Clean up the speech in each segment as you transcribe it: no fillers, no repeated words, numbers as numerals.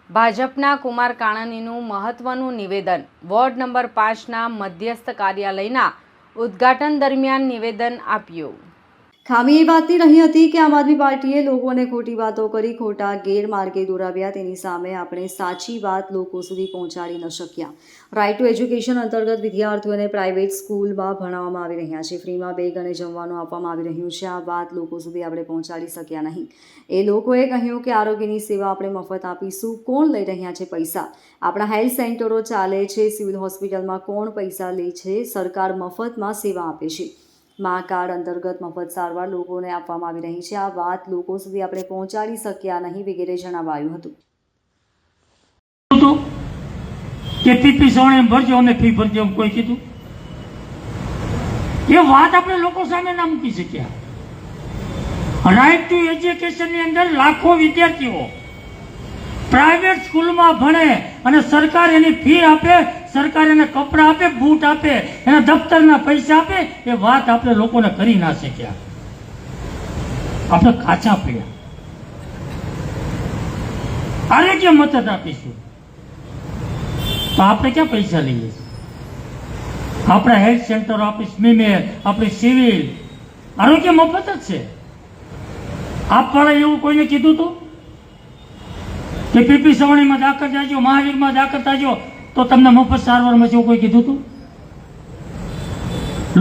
ભાજપના કુમાર કાણાણીનું મહત્વનું નિવેદન વોર્ડ નંબર 5ના મધ્યસ્થ કાર્યાલયના ઉદ્ઘાટન દરમિયાન નિવેદન આપ્યું। ખામી એ વાતની રહી હતી કે આમ આદમી પાર્ટીએ લોકોને ખોટી વાતો કરી ખોટા ગેરમાર્ગે દોરાવ્યા। તેની સામે આપણે સાચી વાત લોકો સુધી પહોંચાડી ન શક્યા। રાઇટ ટુ એજ્યુકેશન અંતર્ગત વિદ્યાર્થીઓને પ્રાઇવેટ સ્કૂલમાં ભણાવવામાં આવી રહ્યા છે, ફ્રીમાં બેગ અને જમવાનું આપવામાં આવી રહ્યું છે। આ વાત લોકો સુધી આપણે પહોંચાડી શક્યા નહીં। એ લોકોએ કહ્યું કે આરોગ્યની સેવા આપણે મફત આપીશું, કોણ લઈ રહ્યા છે પૈસા? આપણા હેલ્થ સેન્ટરો ચાલે છે, સિવિલ હોસ્પિટલમાં કોણ પૈસા લે છે? સરકાર મફતમાં સેવા આપે છે। મા કાર્ડ અંતર્ગત મફત સારવાર લોકોને આપવામાં આવી રહી છે। આ વાત લોકો સુધી આપણે પહોંચાડી શક્યા નહીં વગેરે જણાવાયું હતું। કે પીપી સોણે ભરજો અને ફી ભરજો કોઈ કીધું? એ વાત આપણે લોકો સામે ના મૂકી શક્યા। રાઇટ ટુ એજ્યુકેશનની અંદર લાખો વિદ્યાર્થીઓ પ્રાઇવેટ સ્કૂલમાં ભણે અને સરકાર એની ફી આપે, સરકાર એને કપડાં આપે, બૂટ આપે, એના દફતરના પૈસા આપે। એ વાત આપણે લોકોને કરી ના શક્યા, આપણે કાચા પડ્યા। આરોગ્ય મદદ આપીશું તો આપણે ક્યાં પૈસા લઈએ છીએ? આપણા હેલ્થ સેન્ટર, આપણી સ્મીમેર, આપણી સિવિલ, આરોગ્ય મફત જ છે। આપવાળા એવું કોઈને કીધું હતું કે પીપી સવાણીમાં દાખલ થાજો, મહાવીરમાં દાખલ થાજો તો તમને મફત સારવાર મળશે, એવું કોઈ કીધું હતું?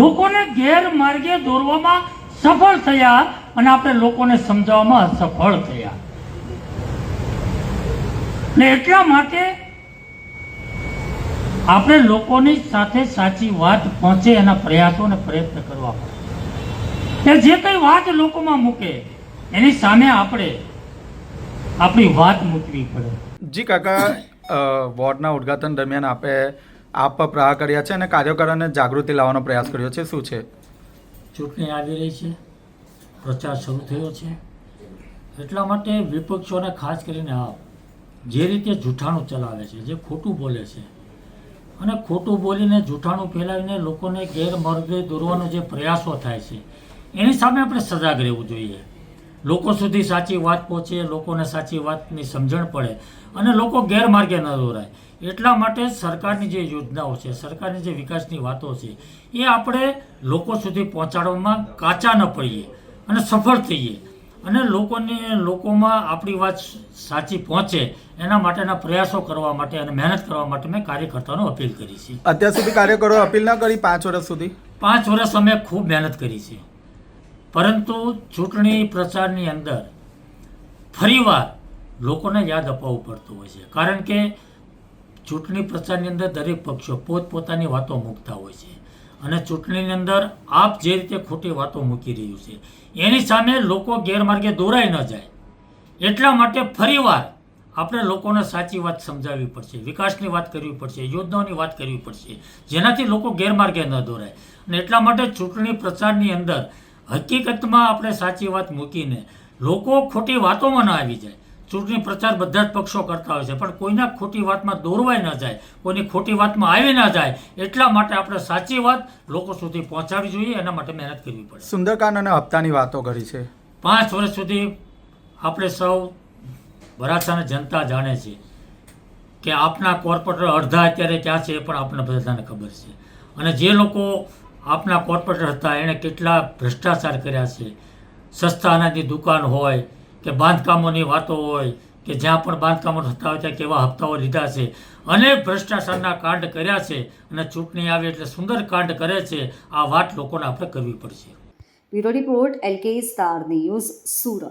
લોકોને ગેરમાર્ગે દોરવામાં સફળ થયા અને આપણે લોકોને સમજાવવામાં અસફળ થયા। ને એટલા માટે આપણે લોકોની સાથે સાચી વાત પહોંચે એના પ્રયાસો અને પ્રયત્ન કરવા પડે। જે કઈ વાત લોકોમાં મૂકે એની સામે આપણે આપણી વાત મૂકવી પડે। જી કાકા, વોર્ડના ઉદ્ઘાટન દરમિયાન આપ પ્રહાર કર્યા છે અને કાર્યકરોને જાગૃતિ લાવવાનો પ્રયાસ કર્યો છે, શું છે? ચૂંટણી આવી રહી છે, પ્રચાર શરૂ થયો છે, એટલા માટે વિપક્ષોને ખાસ કરીને જે રીતે જૂઠાણું ચલાવે છે, જે ખોટું બોલે છે અને ખોટું બોલીને જૂઠાણું ફેલાવીને લોકોને ગેરમાર્ગે દોરવાનો જે પ્રયાસો થાય છે એની સામે આપણે સજાગ રહેવું જોઈએ। લોકો સુધી સાચી વાત પહોંચે, લોકોને સાચી વાતની સમજણ પડે અને લોકો ગેરમાર્ગે ન દોરાય। એટલા માટે સરકારની જે યોજનાઓ છે, સરકારની જે વિકાસની વાતો છે એ આપણે લોકો સુધી પહોંચાડવામાં કાચા ન પડીએ અને સફળ થઈએ અને લોકોમાં આપણી વાત સાચી પહોંચે એના માટેના પ્રયાસો કરવા માટે અને મહેનત કરવા માટે મેં કાર્યકર્તાઓને અપીલ કરી છે। અત્યાર સુધી કાર્યકરો અપીલ ના કરી? 5 વર્ષ સુધી? 5 વર્ષ અમે ખૂબ મહેનત કરી છે, પરંતુ ચૂંટણી પ્રચારની અંદર ફરીવાર લોકોને યાદ અપાવવું પડતું હોય છે, કારણ કે ચૂંટણી પ્રચારની અંદર દરેક પક્ષો પોતપોતાની વાતો મૂકતા હોય છે અને ચૂંટણીની અંદર આપ જે રીતે ખોટી વાતો મૂકી રહ્યું છે એની સામે લોકો ગેરમાર્ગે દોરાઈ ન જાય, એટલા માટે ફરીવાર આપણે લોકોને સાચી વાત સમજાવવી પડશે, વિકાસની વાત કરવી પડશે, યોજનાઓની વાત કરવી પડશે, જેનાથી લોકો ગેરમાર્ગે ન દોરાય। અને એટલા માટે ચૂંટણી પ્રચારની અંદર હકીકતમાં આપણે સાચી વાત મૂકીને લોકો ખોટી વાતોમાં ન આવી જાય। ચૂંટણી પ્રચાર બધા જ પક્ષો કરતા હોય છે, પણ કોઈના ખોટી વાતમાં દોરવાય ન જાય, કોઈની ખોટી વાતમાં આવી ન જાય, એટલા માટે આપણે સાચી વાત લોકો સુધી પહોંચાડવી જોઈએ, એના માટે મહેનત કરવી પડે। સુંદરકાંડ અને હપ્તાની વાતો કરી છે। 5 વર્ષ સુધી આપણે સૌ વરાછાની જનતા જાણે છે કે આપના કોર્પોરેટર અડધા અત્યારે ક્યાં છે એ પણ આપણને બધાને ખબર છે અને જે લોકો આપના કોર્પોરેટર હતા એણે કેટલા ભ્રષ્ટાચાર કર્યા છે। સસ્તા અનાજની દુકાન હોય કે બાંધકામોની વાતો હોય કે જ્યાં પણ બાંધકામો થતા હોય ત્યાં કેવા હપ્તાઓ લીધા છે, અનેક ભ્રષ્ટાચારના કાંડ કર્યા છે અને ચૂંટણી આવે એટલે સુંદર કાંડ કરે છે। આ વાત લોકોને આપણે કરવી પડશે। Bureau report, LK star news, Surat.